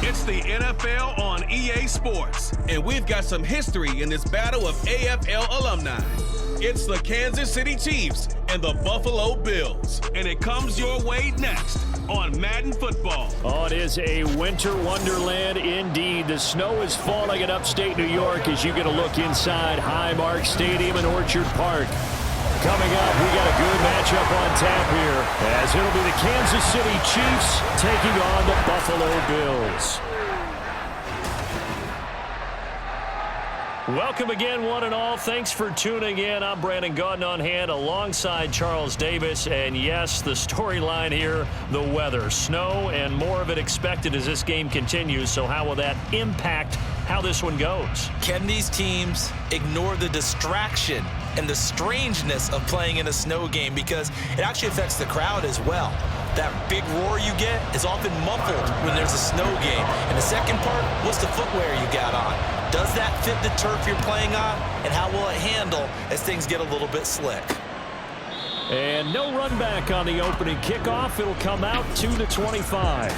It's the NFL on EA Sports, and we've got some history in this battle of AFL alumni. It's the Kansas City Chiefs and the Buffalo Bills, and it comes your way next on Madden Football. Oh, it is a winter wonderland indeed. The snow is falling in upstate New York as you get a look inside Highmark Stadium in Orchard Park. Coming up, we got a good matchup on tap here, as it'll be the Kansas City Chiefs taking on the Buffalo Bills. Welcome again, one and all. Thanks for tuning in. I'm Brandon Gaudin on hand alongside Charles Davis. And yes, the storyline here, the weather. Snow and more of it expected as this game continues. So how will that impact how this one goes? Can these teams ignore the distraction and the strangeness of playing in a snow game? Because it actually affects the crowd as well. That big roar you get is often muffled when there's a snow game. And the second part, what's the footwear you got on? Does that fit the turf you're playing on? And how will it handle as things get a little bit slick? And no run back on the opening kickoff. It'll come out to the 25.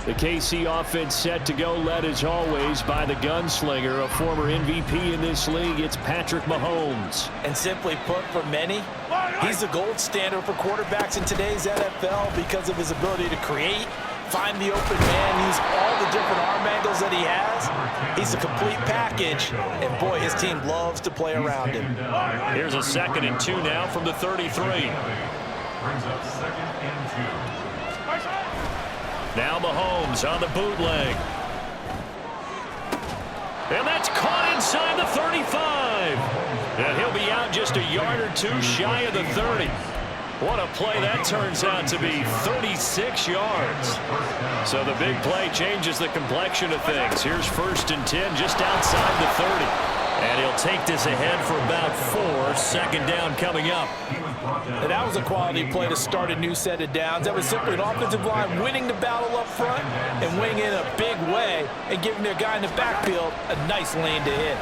The KC offense set to go, led as always by the gunslinger, a former MVP in this league. It's Patrick Mahomes. And simply put, for many, he's the gold standard for quarterbacks in today's NFL because of his ability to create, find the open man, use all the different arm angles that he has. He's a complete package, and boy, his team loves to play around him. Here's a 2nd and 2 now from the 33. Brings up 2nd and 2. Now Mahomes on the bootleg. And that's caught inside the 35. And he'll be out just a yard or two shy of the 30. What a play that turns out to be, 36 yards. So the big play changes the complexion of things. Here's 1st and 10 just outside the 30. And he'll take this ahead for about 4. 2nd down coming up. And that was a quality play to start a new set of downs. That was simply an offensive line winning the battle up front and winning in a big way and giving their guy in the backfield a nice lane to hit.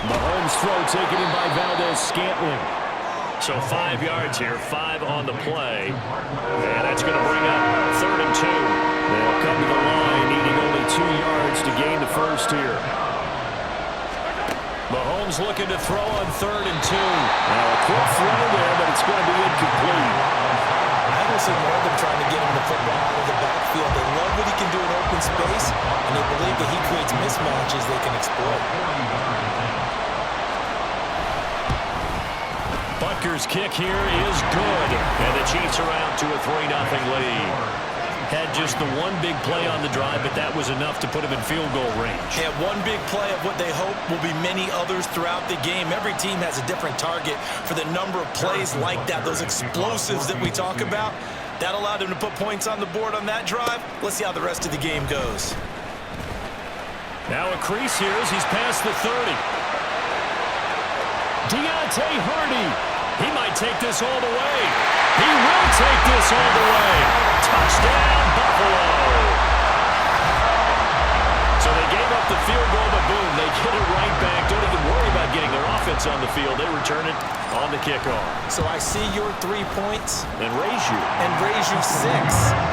Mahomes' throw taken in by Valdez-Scantling. So 5 yards here, 5 on the play. And that's going to bring up 3rd and 2. They'll come to the line, needing only 2 yards to gain the first here. Mahomes looking to throw on 3rd and 2. Now a quick throw there, but it's going to be incomplete. I don't see more of them trying to get him the football out of the backfield. They love what he can do in open space, and they believe that he creates mismatches they can exploit. Butker's kick here is good, and the Chiefs are out to a 3-0 lead. Had just the one big play on the drive, but that was enough to put him in field goal range. Yeah, one big play of what they hope will be many others throughout the game. Every team has a different target for the number of plays like that, those explosives that we talk about. That allowed him to put points on the board on that drive. Let's see how the rest of the game goes. Now a crease here as he's past the 30. Deontay Hardy. He might take this all the way. He will take this all the way. Touchdown, Buffalo. So they gave up the field goal, but boom, they get it right back. Don't even worry about getting their offense on the field. They return it on the kickoff. So I see your 3 points. And raise you. And raise you 6.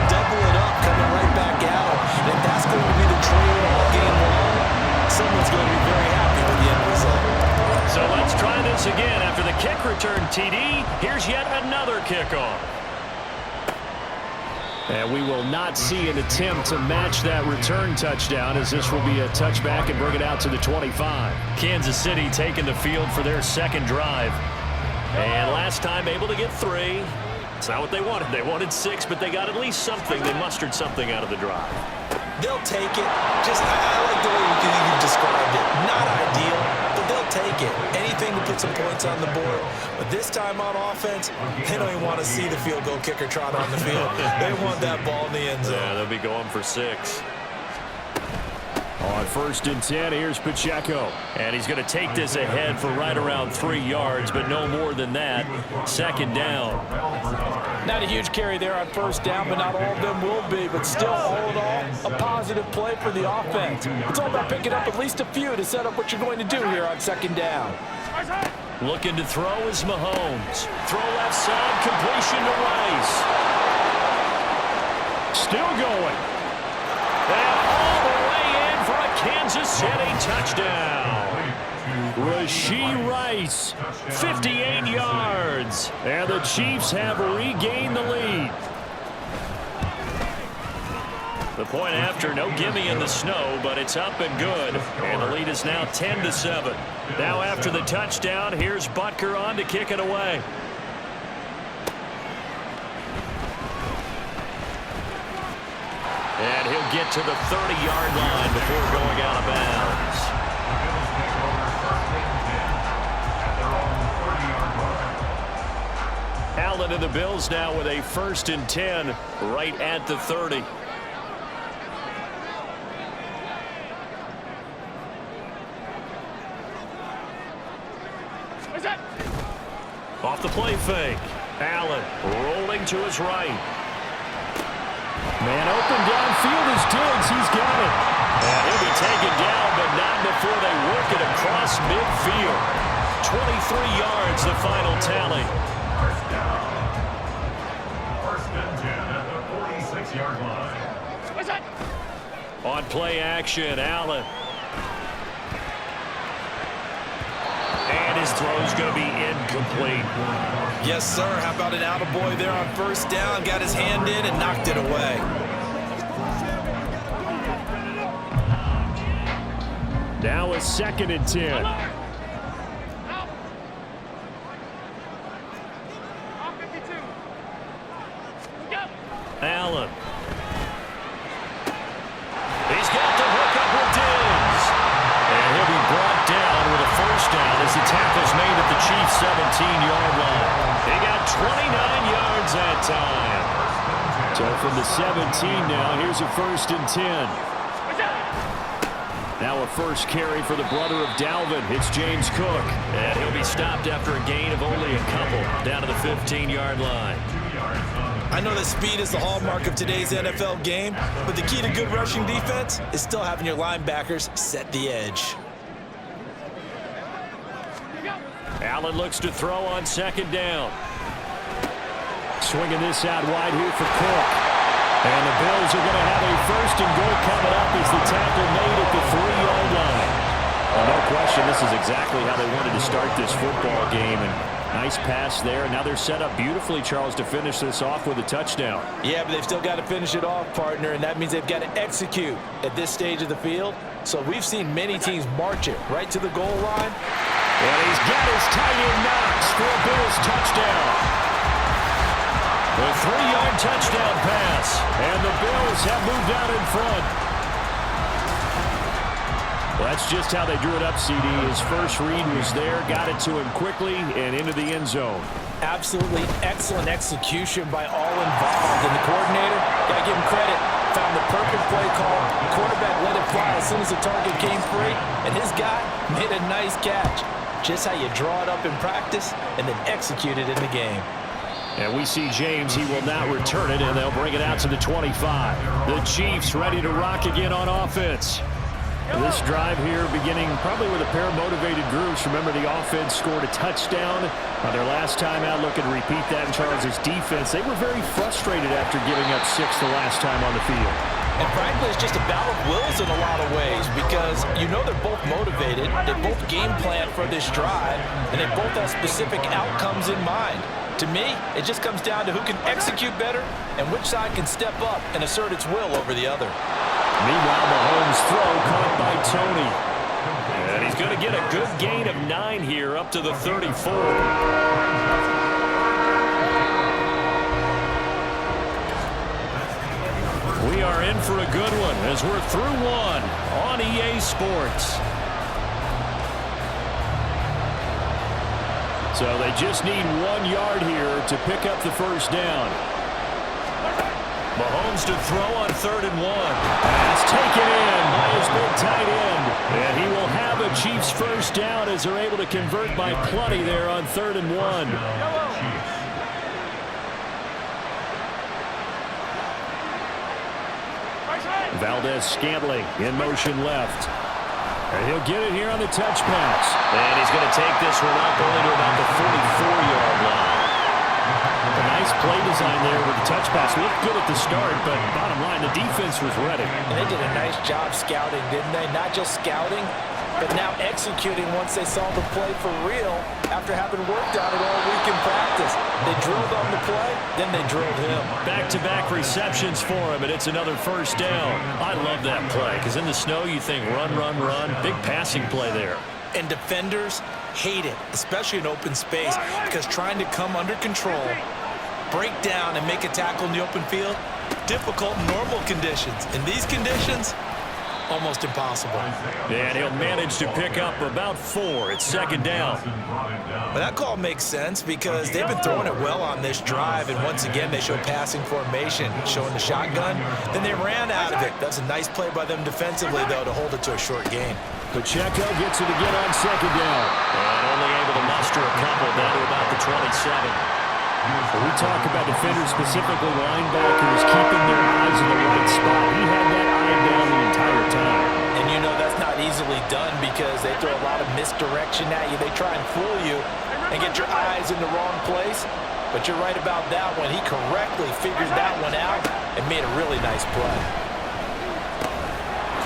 Double it up, coming right back out. And if that's going to be the trail all game long, someone's going to be very happy with the end result. So let's try this again. After the kick return TD, here's yet another kickoff. And we will not see an attempt to match that return touchdown, as this will be a touchback and bring it out to the 25. Kansas City taking the field for their 2nd drive. And last time able to get 3. It's not what they wanted. They wanted 6, but they got at least something. They mustered something out of the drive. They'll take it. I like the way you described it. Not ideal, but they'll take it. Anything to put some points on the board. But this time on offense, they don't even want to see the field goal kicker trot on the field. They want that ball in the end zone. Yeah, they'll be going for 6. On 1st and 10, here's Pacheco. And he's going to take this ahead for right around 3 yards, but no more than that. 2nd down. Not a huge carry there on 1st down, but not all of them will be. But still, all in all, a positive play for the offense. It's all about picking up at least a few to set up what you're going to do here on 2nd down. Looking to throw is Mahomes. Throw left side, completion to Rice. Still going. base-hitting touchdown. Rashee Rice, 58 yards. And the Chiefs have regained the lead. The point after, no gimme in the snow, but it's up and good. And the lead is now 10-7. Now after the touchdown, here's Butker on to kick it away. And he'll get to the 30-yard line before going out of bounds. Allen and the Bills now with a 1st and 10 right at the 30. Off the play fake. Allen rolling to his right. Man open downfield is Diggs. He's got it. And he'll be taken down, but not before they work it across midfield. 23 yards, the final tally. First down. 1st and 10 at the 46-yard line. On play action, Allen. And his throw's going to be incomplete. Yes, sir. How about an attaboy there on 1st down? Got his hand in and knocked it away. Now a 2nd and 10. Allen. He's got the hook up with Diggs. And he'll be brought down with a 1st down as the tackle's made at the Chiefs' 17-yard line. They got 29 yards that time. So from the 17 now, here's a 1st and 10. Now a 1st carry for the brother of Dalvin. It's James Cook. And he'll be stopped after a gain of only a couple down to the 15-yard line. I know that speed is the hallmark of today's NFL game, but the key to good rushing defense is still having your linebackers set the edge. Allen looks to throw on 2nd down. Swinging this out wide here for Cook. And the Bills are going to have a 1st and goal coming up as the tackle made at the 3-yard line. Well, no question, this is exactly how they wanted to start this football game. And nice pass there. Now they're set up beautifully, Charles, to finish this off with a touchdown. Yeah, but they've still got to finish it off, partner, and that means they've got to execute at this stage of the field. So we've seen many teams march it right to the goal line. And he's got his tight end Knox for a Bills touchdown. A 3-yard touchdown pass, and the Bills have moved out in front. Well, that's just how they drew it up, CD. His first read was there, got it to him quickly, and into the end zone. Absolutely excellent execution by all involved. And the coordinator, got to give him credit, found the perfect play call. The quarterback let it fly as soon as the target came free, and his guy made a nice catch. Just how you draw it up in practice and then execute it in the game. And we see James. He will not return it, and they'll bring it out to the 25. The Chiefs ready to rock again on offense. This drive here beginning probably with a pair of motivated groups. Remember, the offense scored a touchdown on their last time out. Looking to repeat that in Charles' defense. They were very frustrated after giving up 6 the last time on the field. And frankly, it's just a battle of wills in a lot of ways because you know they're both motivated. They both game plan for this drive, and they both have specific outcomes in mind. To me, it just comes down to who can execute better and which side can step up and assert its will over the other. Meanwhile, Mahomes' throw caught by Tony. And he's going to get a good gain of 9 here up to the 34. We are in for a good one as we're through one on EA Sports. So they just need 1 yard here to pick up the 1st down. Mahomes to throw on 3rd and 1. Pass taken in by his big tight end. And he will have a Chiefs 1st down as they're able to convert by plenty there on 3rd and 1. Valdez-Scantling in motion left. And he'll get it here on the touch pass. And he's going to take this one up only to about the 44-yard line. A nice Nice play design there with the touch pass. Looked good at the start, but bottom line, the defense was ready. And they did a nice job scouting, didn't they? Not just scouting, but now executing once they saw the play for real after having worked on it all week in practice. They drilled on the play, then they drilled him. Back-to-back receptions for him, and it's another first down. I love that play, because in the snow you think run, run, run. Big passing play there. And defenders hate it, especially in open space, because trying to come under control, break down, and make a tackle in the open field, difficult in normal conditions. In these conditions, almost impossible. And he'll manage to pick up about 4. It's second down. But that call makes sense because they've been throwing it well on this drive, and once again they show passing formation, showing the shotgun. Then they ran out of it. That's a nice play by them defensively, though, to hold it to a short gain. Pacheco gets it again on second down. And only able to muster a couple down to about the 27. When we talk about defenders, specifically linebackers, keeping their eyes in the right spot. He had that eye down the entire time. And you know that's not easily done because they throw a lot of misdirection at you. They try and fool you and get your eyes in the wrong place. But you're right about that one. He correctly figured that one out and made a really nice play.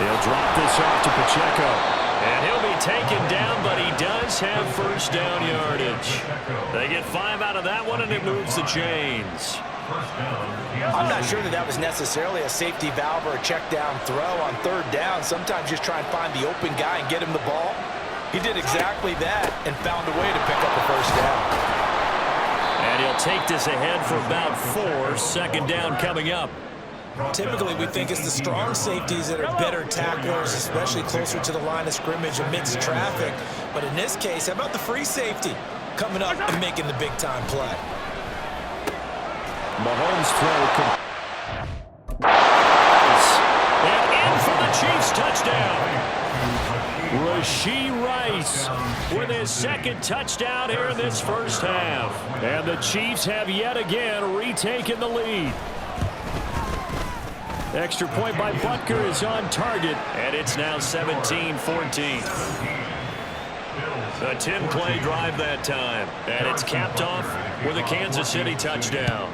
They'll drop this off to Pacheco. And he'll be taken down, but he does have first down yardage. They get 5 out of that one, and it moves the chains. I'm not sure that was necessarily a safety valve or a check down throw on third down. Sometimes just try and find the open guy and get him the ball. He did exactly that and found a way to pick up a first down. And he'll take this ahead for about 4. Second down coming up. Typically, we think it's the strong safeties that are better tacklers, especially closer to the line of scrimmage amidst traffic. But in this case, how about the free safety coming up and making the big-time play? Mahomes throw. And in for the Chiefs touchdown. Rashee Rice with his second touchdown here in this first half. And the Chiefs have yet again retaken the lead. Extra point by Butker is on target, and it's now 17-14. A 10-play drive that time, and it's capped off with a Kansas City touchdown.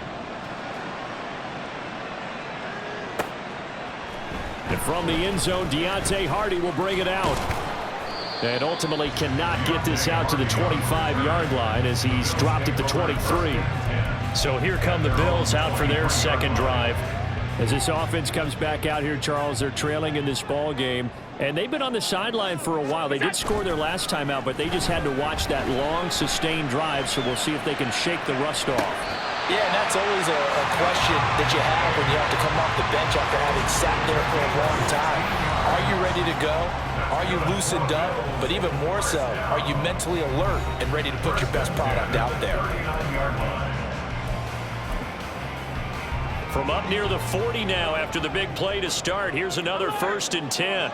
And from the end zone, Deontay Hardy will bring it out. And ultimately cannot get this out to the 25-yard line as he's dropped it to 23. So here come the Bills out for their second drive. As this offense comes back out here, Charles, they're trailing in this ball game. And they've been on the sideline for a while. They did score their last time out, but they just had to watch that long, sustained drive. So we'll see if they can shake the rust off. Yeah, and that's always a question that you have when you have to come off the bench after having sat there for a long time. Are you ready to go? Are you loosened up? But even more so, are you mentally alert and ready to put your best product out there? From up near the 40 now after the big play to start. Here's another 1st and 10.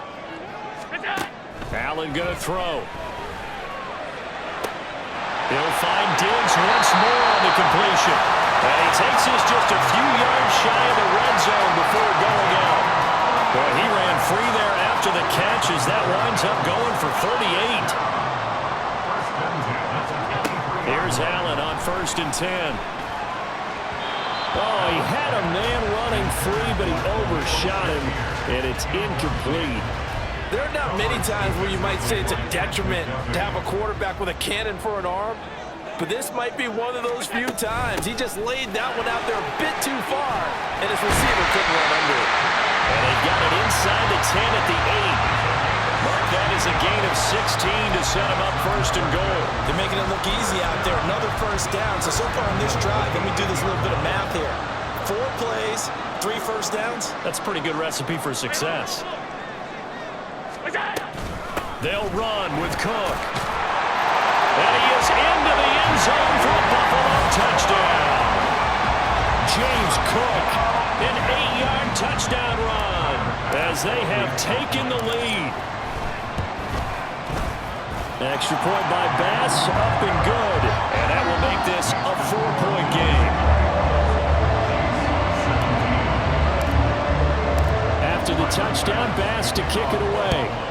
Allen going to throw. He'll find Diggs once more on the completion. And he takes this just a few yards shy of the red zone before going out. Boy, he ran free there after the catch as that winds up going for 38. Here's Allen on 1st and 10. Oh, he had a man running free, but he overshot him, and it's incomplete. There are not many times where you might say it's a detriment to have a quarterback with a cannon for an arm, but this might be one of those few times. He just laid that one out there a bit too far, and his receiver couldn't run under it. And they got it inside the 10 at the 8. Mark that as a gain of 16 to set him up 1st and goal. They're making it look easy out there. Another first down. So far on this drive, let me do this little bit of math here. 4 plays, 3 first downs. That's a pretty good recipe for success. They'll run with Cook. And he is into the end zone for a Buffalo touchdown. James Cook, an 8-yard touchdown run as they have taken the lead. Extra point by Bass, up and good. And that will make this a 4-point game. After the touchdown, Bass to kick it away.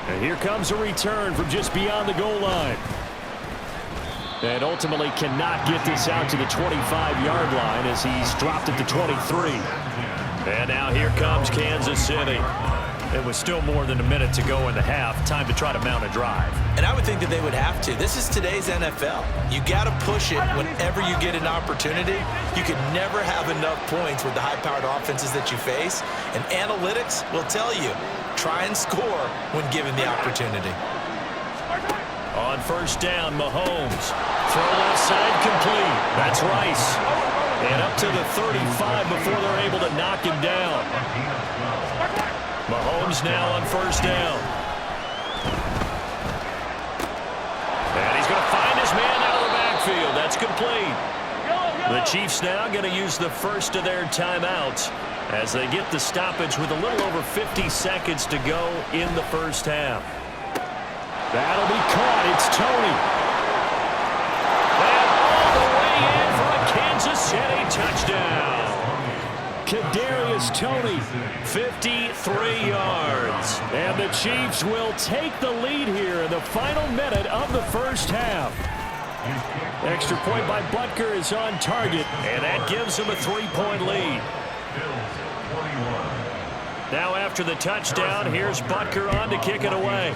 And here comes a return from just beyond the goal line. And ultimately cannot get this out to the 25-yard line as he's dropped it to 23. And now here comes Kansas City. It was still more than a minute to go in the half. Time to try to mount a drive. And I would think that they would have to. This is today's NFL. You got to push it whenever you get an opportunity. You can never have enough points with the high-powered offenses that you face. And analytics will tell you, try and score when given the opportunity. On first down, Mahomes. Throw left side complete. That's Rice. And up to the 35 before they're able to knock him down. Mahomes now on first down. And he's going to find his man out of the backfield. That's complete. The Chiefs now going to use the first of their timeouts as they get the stoppage with a little over 50 seconds to go in the first half. That'll be caught. It's Tony. And all the way in for a Kansas City touchdown. Kadarius Toney, 53 yards. And the Chiefs will take the lead here in the final minute of the first half. Extra point by Butker is on target, and that gives him a 3-point lead. Now after the touchdown, here's Butker on to kick it away.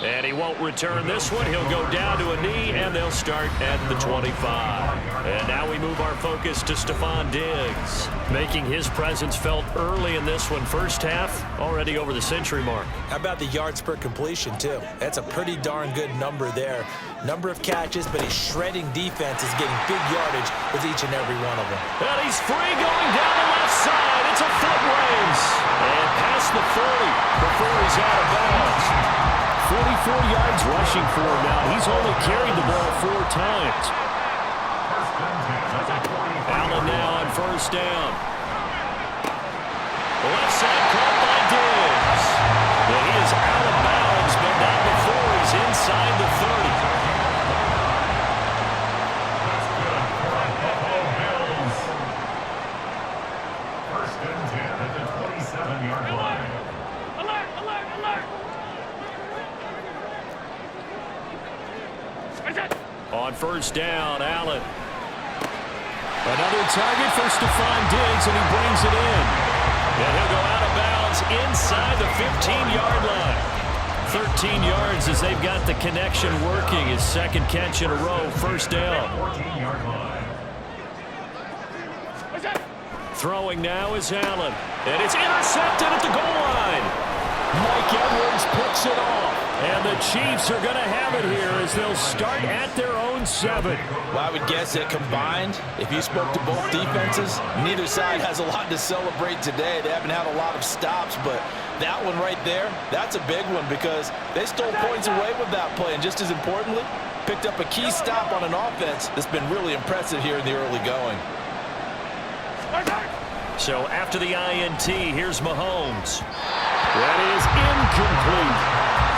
And he won't return this one. He'll go down to a knee, and they'll start at the 25. And now we move our focus to Stephon Diggs, making his presence felt early in this one. First half, already over the century mark. How about the yards per completion, too? That's a pretty darn good number there. Number of catches, but he's shredding defenses, getting big yardage with each and every one of them. And he's free going down the left side. It's a foot race. And past the 40 before he's out of bounds. 44 yards rushing for him now. He's only carried the ball 4 times. Allen now on first down. Left side caught by Diggs. Well, he is out of bounds, but not before he's inside the 30. First and 10 at the 27-yard line. Alert! Alert! Alert! On first down, Allen. Another target for Stephon Diggs, and he brings it in. And he'll go out of bounds inside the 15-yard line. 13 yards as they've got the connection working. His second catch in a row, first down. 14-yard line. Throwing now is Allen. And it's intercepted at the goal line. Mike Edwards picks it off. And the Chiefs are going to have it here as they'll start at their own 7. Well, I would guess that combined, if you spoke to both defenses, neither side has a lot to celebrate today. They haven't had a lot of stops, but that one right there, that's a big one because they stole points away with that play. And just as importantly, picked up a key stop on an offense that's been really impressive here in the early going. So after the INT, here's Mahomes. That is incomplete.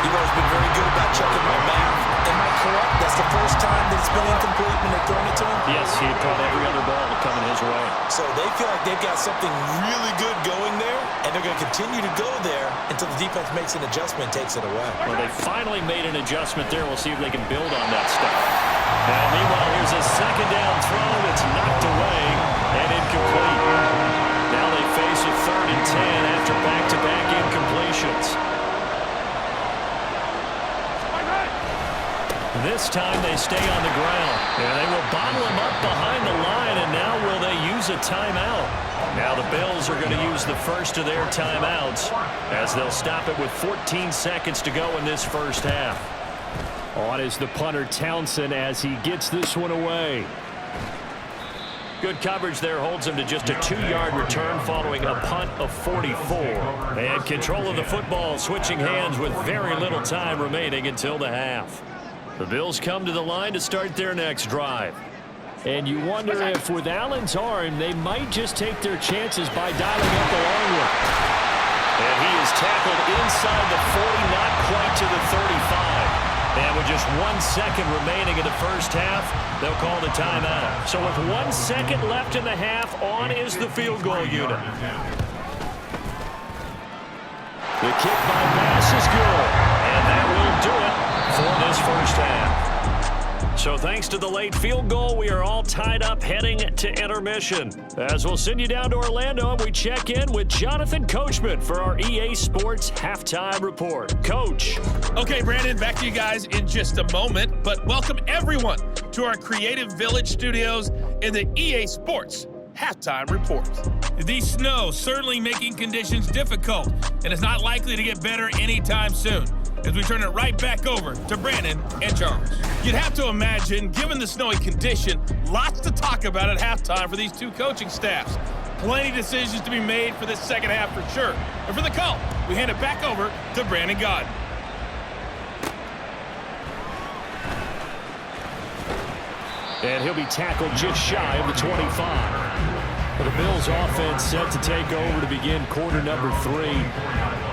You've always been very good about checking my math. Am I correct? That's the first time that it's been incomplete when they've thrown it to him? Yes, he had caught every other ball coming his way. So they feel like they've got something really good going there, and they're going to continue to go there until the defense makes an adjustment and takes it away. Well, they finally made an adjustment there. We'll see if they can build on that stuff. And meanwhile, here's a second down throw that's knocked away and incomplete. Now they face a 3rd and 10 after back-to-back incompletions. This time they stay on the ground. And they will bottle him up behind the line, and now will they use a timeout? Now the Bills are going to use the first of their timeouts as they'll stop it with 14 seconds to go in this first half. On is the punter Townsend as he gets this one away. Good coverage there holds him to just a 2-yard return following a punt of 44. And control of the football switching hands with very little time remaining until the half. The Bills come to the line to start their next drive. And you wonder if with Allen's arm, they might just take their chances by dialing up the long one. And he is tackled inside the 40, not quite to the 35. And with just 1 second remaining in the first half, they'll call the timeout. So with 1 second left in the half, on is the field goal unit. The kick by Bass is good. And that will do it first half. So thanks to the late field goal, we are all tied up heading to intermission. As we'll send you down to Orlando, and we check in with Jonathan Coachman for our EA Sports Halftime Report. Coach. Okay, Brandon, back to you guys in just a moment, but welcome everyone to our Creative Village studios in the EA Sports Halftime Report. The snow certainly making conditions difficult, and it's not likely to get better anytime soon, as we turn it right back over to Brandon and Charles. You'd have to imagine, given the snowy condition, lots to talk about at halftime for these two coaching staffs. Plenty of decisions to be made for this second half for sure. And for the call, we hand it back over to Brandon Gaudin. And he'll be tackled just shy of the 25. The Bills offense set to take over to begin quarter number 3.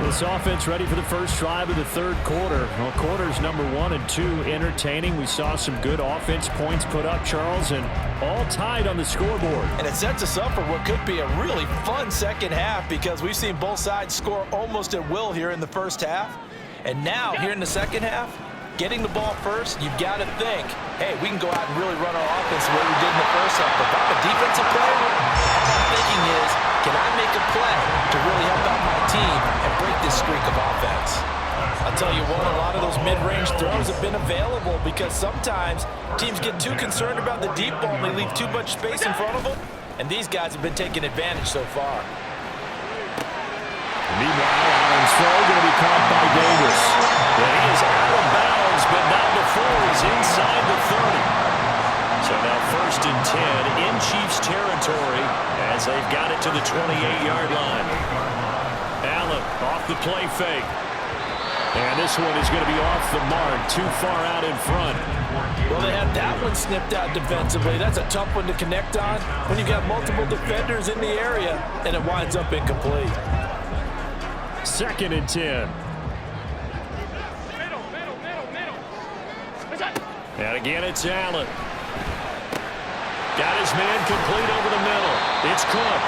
This offense ready for the first drive of the third quarter. Well, quarters number 1 and 2 entertaining. We saw some good offense points put up, Charles, and all tied on the scoreboard. And it sets us up for what could be a really fun second half, because we've seen both sides score almost at will here in the first half. And now, here in the second half, getting the ball first, you've got to think, hey, we can go out and really run our offense the way we did in the first half. But if I'm a defensive player, all I'm thinking is, can I make a play to really help out my team and break this streak of offense? I'll tell you what, a lot of those mid-range throws have been available, because sometimes teams get too concerned about the deep ball and they leave too much space in front of them. And these guys have been taking advantage so far. Meanwhile, Allen's throw going to be caught by Davis. And he is out of bounds, but not before he's inside the 30. So now 1st and 10 in Chiefs territory as they've got it to the 28-yard line. Allen off the play fake. And this one is going to be off the mark, too far out in front. Well, they had that one snipped out defensively. That's a tough one to connect on when you've got multiple defenders in the area, and it winds up incomplete. 2nd and 10. Middle. And again, it's Allen. Got his man complete over the middle. It's Cook.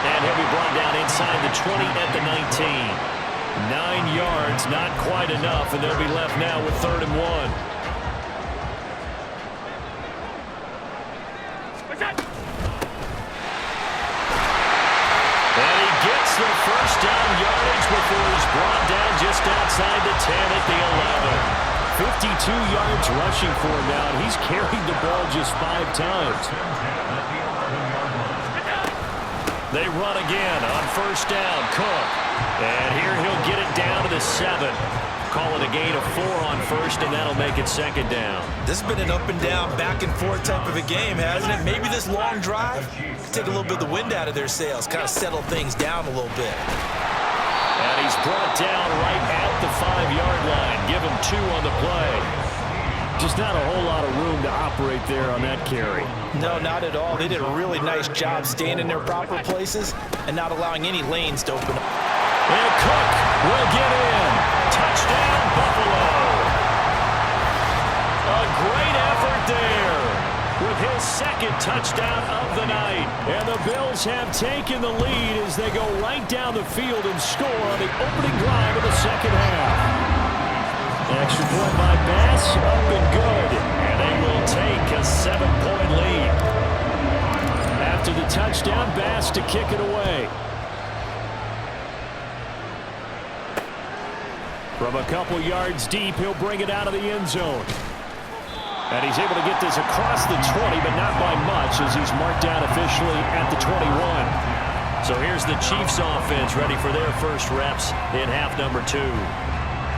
And he'll be brought down inside the 20 at the 19. 9 yards, not quite enough, and they'll be left now with 3rd and 1. And he gets the first down yardage before he's brought down just outside the 10 at the 11. 52 yards rushing for him now, and he's carried the ball just 5 times. They run again on 1st down, Cook. And here he'll get it down to the 7. Call it a gain of 4 on 1st, and that'll make it 2nd down. This has been an up and down, back and forth type of a game, hasn't it? Maybe this long drive take a little bit of the wind out of their sails, kind of settle things down a little bit. And he's brought down right at the 5-yard line. Give him 2 on the play. Just not a whole lot of room to operate there on that carry. No, not at all. They did a really nice job staying in their proper places and not allowing any lanes to open up. And Cook will get in. Touchdown, Buffalo. A great effort there with his 2nd touchdown of the night. And the Bills have taken the lead as they go right down the field and score on the opening drive of the second half. Extra point by Bass, up and good. And they will take a 7-point lead. After the touchdown, Bass to kick it away. From a couple yards deep, he'll bring it out of the end zone. And he's able to get this across the 20, but not by much, as he's marked down officially at the 21. So here's the Chiefs offense ready for their first reps in half number 2.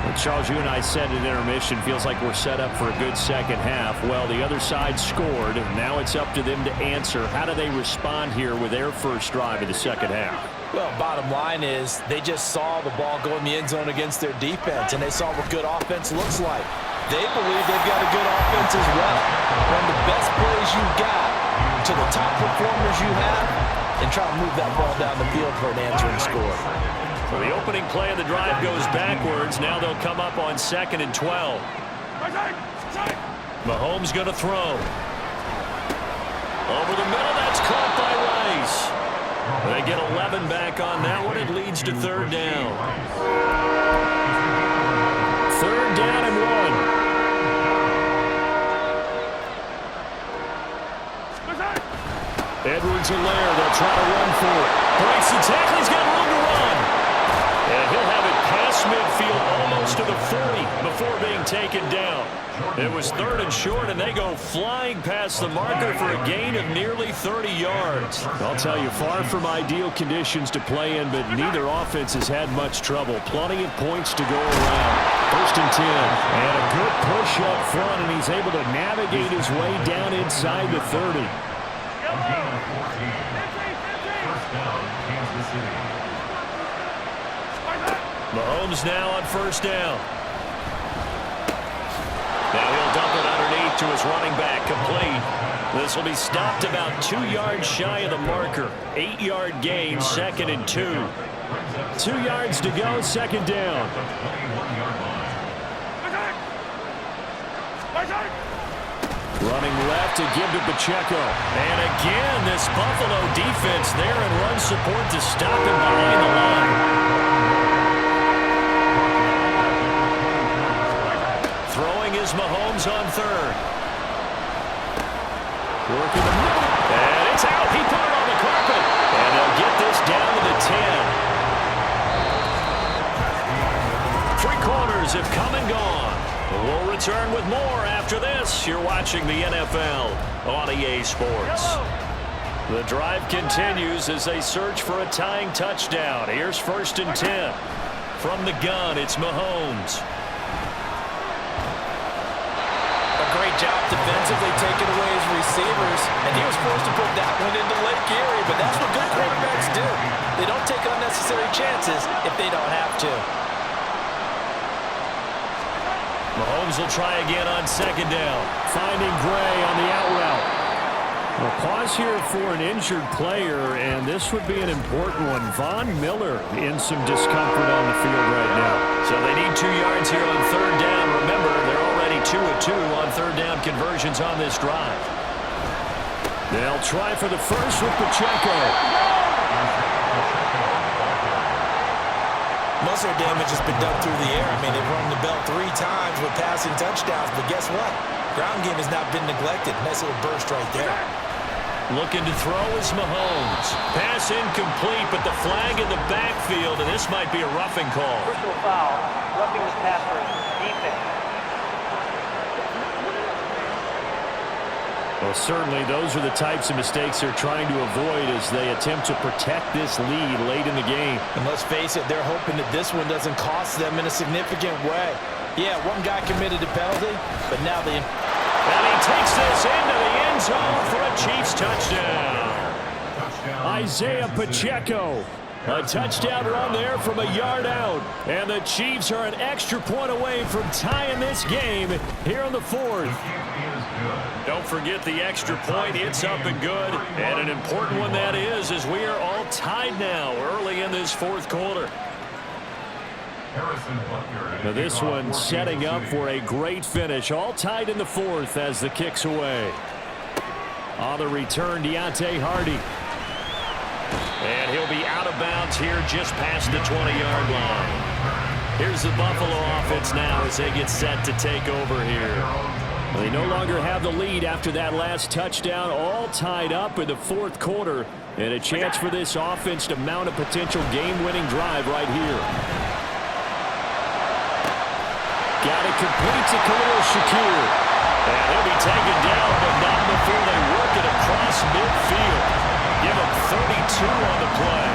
Well, Charles, you and I said at intermission, feels like we're set up for a good second half. Well, the other side scored. Now it's up to them to answer. How do they respond here with their first drive of the second half? Well, bottom line is they just saw the ball go in the end zone against their defense, and they saw what good offense looks like. They believe they've got a good offense as well. Run the best plays you've got to the top performers you have and try to move that ball down the field for an answering score. So the opening play of the drive goes backwards. Now they'll come up on 2nd and 12. Mahomes going to throw. Over the middle, that's caught by Rice. They get 11 back on that one. It leads to 3rd down. 3rd down and 1. Edwards-Helaire, they'll try to run for it. Breaks the tackle, he's got room to run. And he'll have it past midfield almost to the 40 before being taken down. It was 3rd and short, and they go flying past the marker for a gain of nearly 30 yards. I'll tell you, far from ideal conditions to play in, but neither offense has had much trouble. Plenty of points to go around. 1st and 10. And a good push up front, and he's able to navigate his way down inside the 30. Mahomes now on 1st down. Now he'll dump it underneath to his running back, complete. This will be stopped about 2 yards shy of the marker. 8-yard gain, 2nd and 2. 2 yards to go, 2nd down. Running left to give to Pacheco. And again, this Buffalo defense there and run support to stop him behind the line. Throwing is Mahomes on 3rd. Working the middle. And it's out. He put it on the carpet. And they'll get this down to the 10. 3 quarters have come and gone. We'll return with more after this. You're watching the NFL on EA Sports. The drive continues as they search for a tying touchdown. Here's 1st and 10. From the gun, it's Mahomes. Great job defensively taking away his receivers, and he was forced to put that one into Lake Erie, but that's what good quarterbacks do. They don't take unnecessary chances if they don't have to. Mahomes will try again on 2nd down, finding Gray on the out route. We'll pause here for an injured player, and this would be an important one. Von Miller in some discomfort on the field right now. So they need 2 yards here on 3rd down. Remember, they're already 2 of 2 on 3rd down conversions on this drive. They'll try for the first with Pacheco. Most of their damage has been done through the air. I mean, they've rung the bell 3 times with passing touchdowns, but guess what? Ground game has not been neglected. Nice little burst right there. Looking to throw is Mahomes. Pass incomplete, but the flag in the backfield, and this might be a roughing call. Personal foul, roughing the passer, defense. Well, certainly those are the types of mistakes they're trying to avoid as they attempt to protect this lead late in the game. And let's face it, they're hoping that this one doesn't cost them in a significant way. Yeah, one guy committed a penalty, but now they... And he takes this into the end zone for a Chiefs touchdown. Isaiah Pacheco. A touchdown run there from a yard out. And the Chiefs are an extra point away from tying this game here in the 4th. Don't forget the extra point. It's up and good. And an important one that is, as we are all tied now early in this 4th quarter. Now this one setting up for a great finish. All tied in the 4th as the kick's away. On the return, Deontay Hardy. And he'll be out of bounds here just past the 20-yard line. Here's the Buffalo offense now as they get set to take over here. They no longer have the lead after that last touchdown. All tied up in the 4th quarter. And a chance for this offense to mount a potential game-winning drive right here. Got it complete to Khalil Shakir. And he'll be taken down, but not before they work it across midfield. Give him 32 on the play.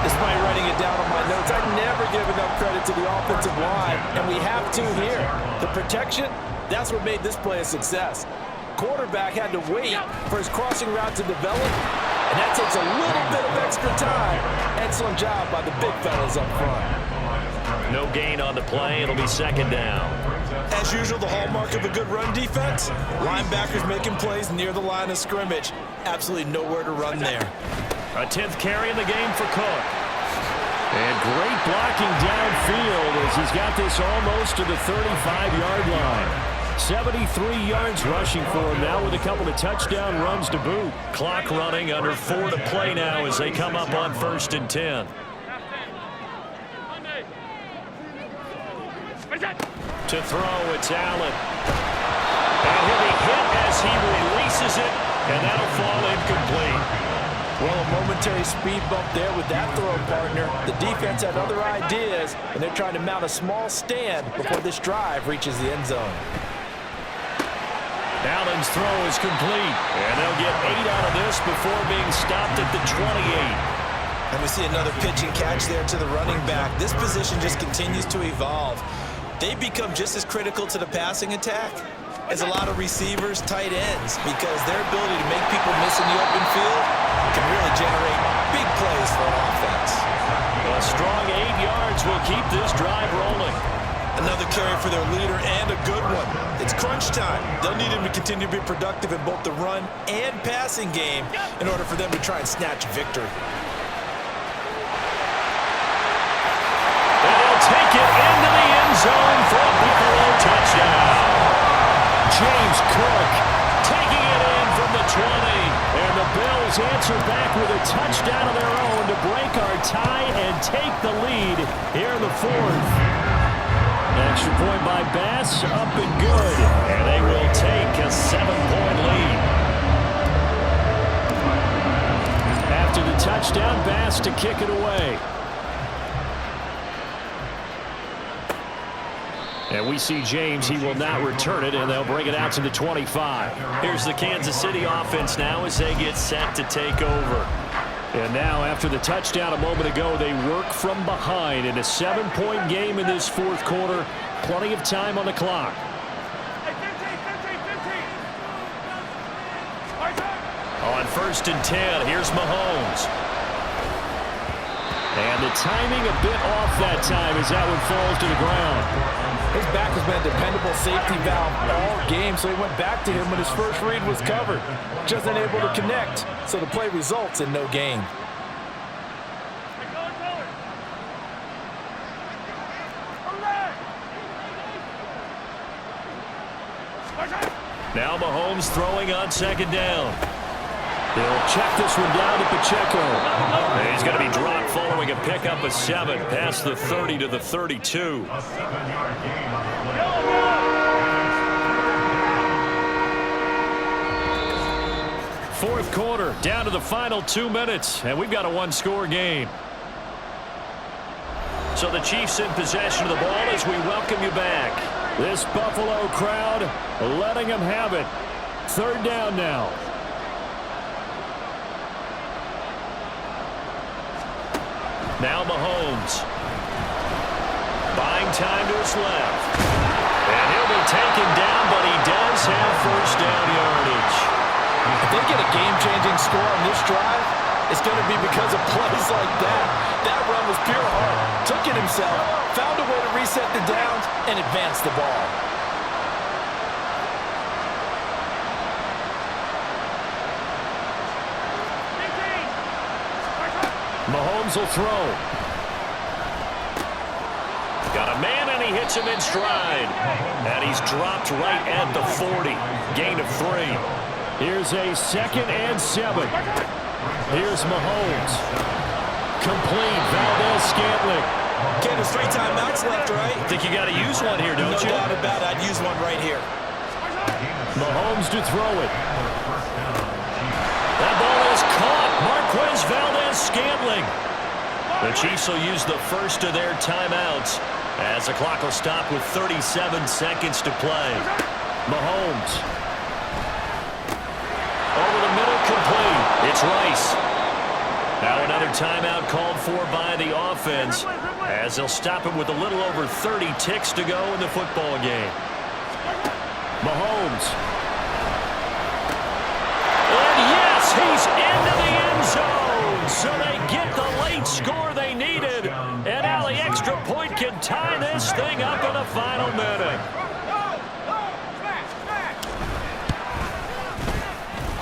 Despite writing it down on my notes, I never give enough credit to the offensive line, and we have to here. The protection, that's what made this play a success. Quarterback had to wait for his crossing route to develop, and that takes a little bit of extra time. Excellent job by the big fellas up front. No gain on the play. It'll be 2nd down. As usual, the hallmark of a good run defense, linebackers making plays near the line of scrimmage. Absolutely nowhere to run there. A 10th carry in the game for Cook. And great blocking downfield as he's got this almost to the 35-yard line. 73 yards rushing for him now with a couple of touchdown runs to boot. Clock running under 4 to play now as they come up on 1st and 10. To throw, it's Allen. And he'll be hit as he releases it And that'll fall incomplete. Well, a momentary speed bump there with that throw, partner. The defense had other ideas, and they're trying to mount a small stand before this drive reaches the end zone. Allen's throw is complete, and they'll get 8 out of this before being stopped at the 28. And we see another pitch and catch there to the running back. This position just continues to evolve. They become just as critical to the passing attack as a lot of receivers, tight ends, because their ability to make people miss in the open field can really generate big plays for an offense. A strong 8 yards will keep this drive rolling. Another carry for their leader and a good one. It's crunch time. They'll need him to continue to be productive in both the run and passing game in order for them to try and snatch victory. And he'll take it into the end zone for a Buffalo touchdown. James Cook taking it in from the 20. And the Bills answer back with a touchdown of their own to break our tie and take the lead here in the 4th. Extra point by Bass, up and good. And they will take a 7-point lead. After the touchdown, Bass to kick it away. And we see James, he will not return it, and they'll bring it out to the 25. Here's the Kansas City offense now as they get set to take over. And now, after the touchdown a moment ago, they work from behind in a 7-point game in this 4th quarter. Plenty of time on the clock. On 1st and 10, here's Mahomes. And the timing a bit off that time as that one falls to the ground. His back has been a dependable safety valve all game, so he went back to him when his first read was covered. Just unable to connect, so the play results in no gain. Now Mahomes throwing on 2nd down. They'll check this one down to Pacheco. And he's going to be dropped following a pickup of 7 past the 30 to the 32. A 7-yard gain on the play. 4th quarter, down to the final 2 minutes, and we've got a 1-score game. So the Chiefs in possession of the ball as we welcome you back. This Buffalo crowd letting them have it. 3rd down now. Now Mahomes. Buying time to his left. And he'll be taken down, but he does have 1st down yardage. If they get a game-changing score on this drive, it's going to be because of plays like that. That run was pure heart. Took it himself, found a way to reset the downs, and advance the ball. Mahomes will throw. Got a man, and he hits him in stride. And he's dropped right at the 40. Gain of 3. Here's a 2nd and 7. Here's Mahomes. Complete. Valdez-Scantling. Okay, there's 3 timeouts left, right? Think you got to use one here, don't you? No doubt about it. I'd use one right here. Mahomes to throw it. That ball is caught. Marquez Valdez-Scantling. The Chiefs will use the first of their timeouts as the clock will stop with 37 seconds to play. Mahomes. Over the middle, complete. It's Rice. Now another timeout called for by the offense as they'll stop him with a little over 30 ticks to go in the football game. Mahomes. And yes, he's into the end zone. So they get the late score they needed. And now the extra point can tie this thing up in the final minute.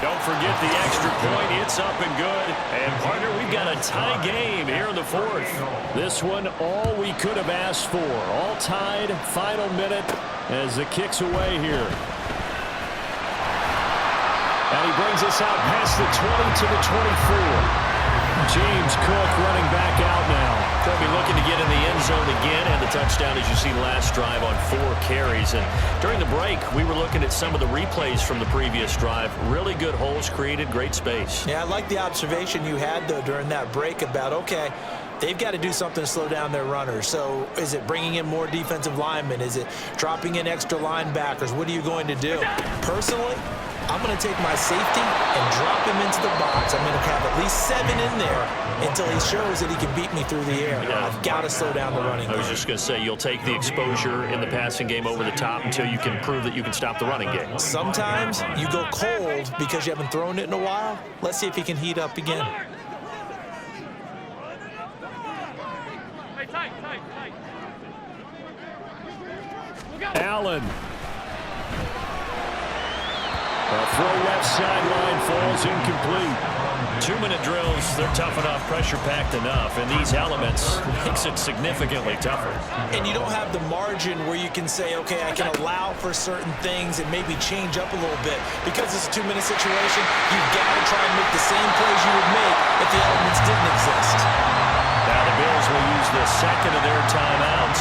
Don't forget the extra point. It's up and good. And, partner, we've got a tie game here in the 4th. This one, all we could have asked for. All tied, final minute as the kick's away here. And he brings us out past the 20 to the 24. James Cook running back out now. They'll be looking to get in the end zone again, and the touchdown, as you see, last drive on 4 carries. And during the break, we were looking at some of the replays from the previous drive. Really good holes created, great space. Yeah, I like the observation you had, though, during that break about, okay, they've got to do something to slow down their runners. So is it bringing in more defensive linemen? Is it dropping in extra linebackers? What are you going to do? Personally, I'm going to take my safety and drop him into the box. I'm going to have at least 7 in there until he shows that he can beat me through the air. Yeah. I've got to slow down the running game. I was just going to say, you'll take the exposure in the passing game over the top until you can prove that you can stop the running game. Sometimes you go cold because you haven't thrown it in a while. Let's see if he can heat up again. Allen. A throw left sideline falls incomplete. 2-minute drills, they're tough enough, pressure-packed enough, and these elements makes it significantly tougher. And you don't have the margin where you can say, okay, I can allow for certain things and maybe change up a little bit. Because it's a 2-minute situation, you've got to try and make the same plays you would make if the elements didn't exist. Now the Bills will use the second of their timeouts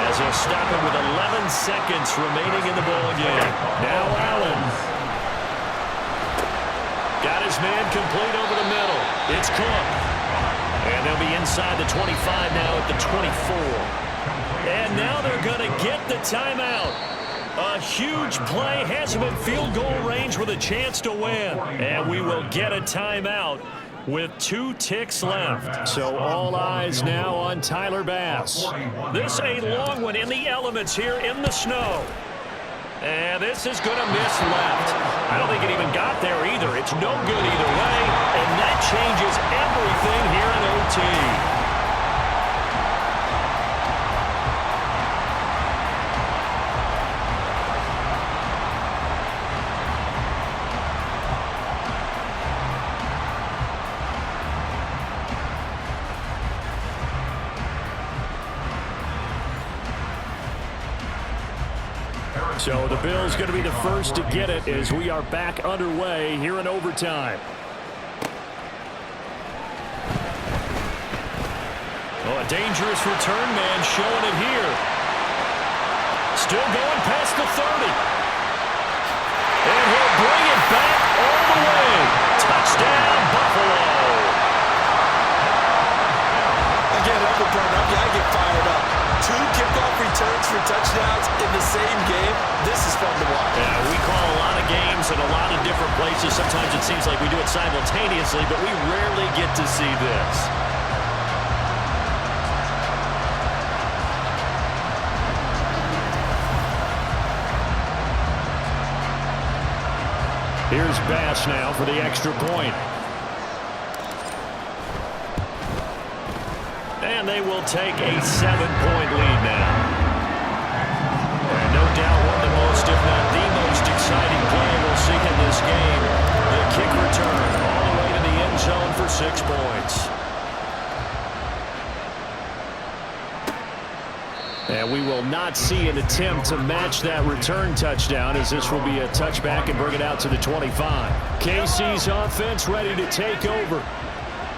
as they'll stop it with 11 seconds remaining in the ball game. Now Allen. Got his man complete over the middle. It's Cook. And they'll be inside the 25 now at the 24. And now they're going to get the timeout. A huge play has him in field goal range with a chance to win. And we will get a timeout with 2 ticks left. So all eyes now on Tyler Bass. This a long one in the elements here in the snow. And this is going to miss left. I don't think it even got there either. It's no good either way. And that changes everything here in OT. So the Bills going to be the first to get it as we are back underway here in overtime. Oh, a dangerous return man showing it here. Still going past the 30. And he'll bring it back all the way. Touchdown, Buffalo. Again, I get fired up. 2 kickoff returns for touchdowns in the same game. This is fun to watch. Yeah, we call a lot of games in a lot of different places. Sometimes it seems like we do it simultaneously, but we rarely get to see this. Here's Bass now for the extra point. And they will take a 7-point lead now. And no doubt one of the most, if not the most exciting play we'll see in this game. The kick return all the way to the end zone for 6 points. And we will not see an attempt to match that return touchdown, as this will be a touchback and bring it out to the 25. KC's offense ready to take over.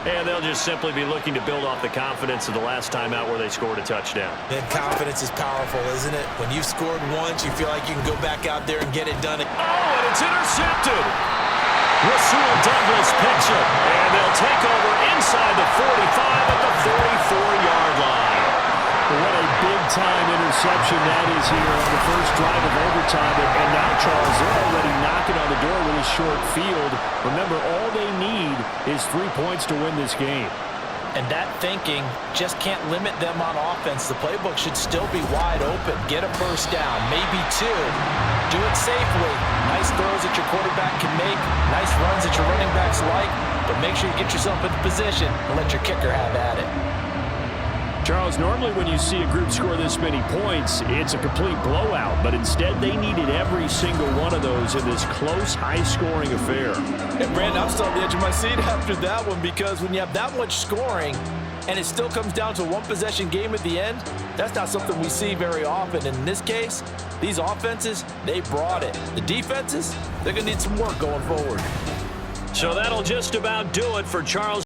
And they'll just simply be looking to build off the confidence of the last time out where they scored a touchdown. And confidence is powerful, isn't it? When you've scored once, you feel like you can go back out there and get it done. Oh, and it's intercepted. Rasul Douglas picks it. And they'll take over inside the 45 at the 44-yard line. What a big-time interception that is here on the first drive of overtime. And now, Charles, they're already knocking on the door with a short field. Remember, all they need is 3 points to win this game. And that thinking just can't limit them on offense. The playbook should still be wide open. Get a first down, maybe 2. Do it safely. Nice throws that your quarterback can make. Nice runs that your running backs like. But make sure you get yourself in position and let your kicker have at it. Charles, normally when you see a group score this many points, it's a complete blowout. But instead, they needed every single one of those in this close, high-scoring affair. And, Brandon, I'm still on the edge of my seat after that one, because when you have that much scoring and it still comes down to a one-possession game at the end, that's not something we see very often. And in this case, these offenses, they brought it. The defenses, they're going to need some work going forward. So that'll just about do it for Charles.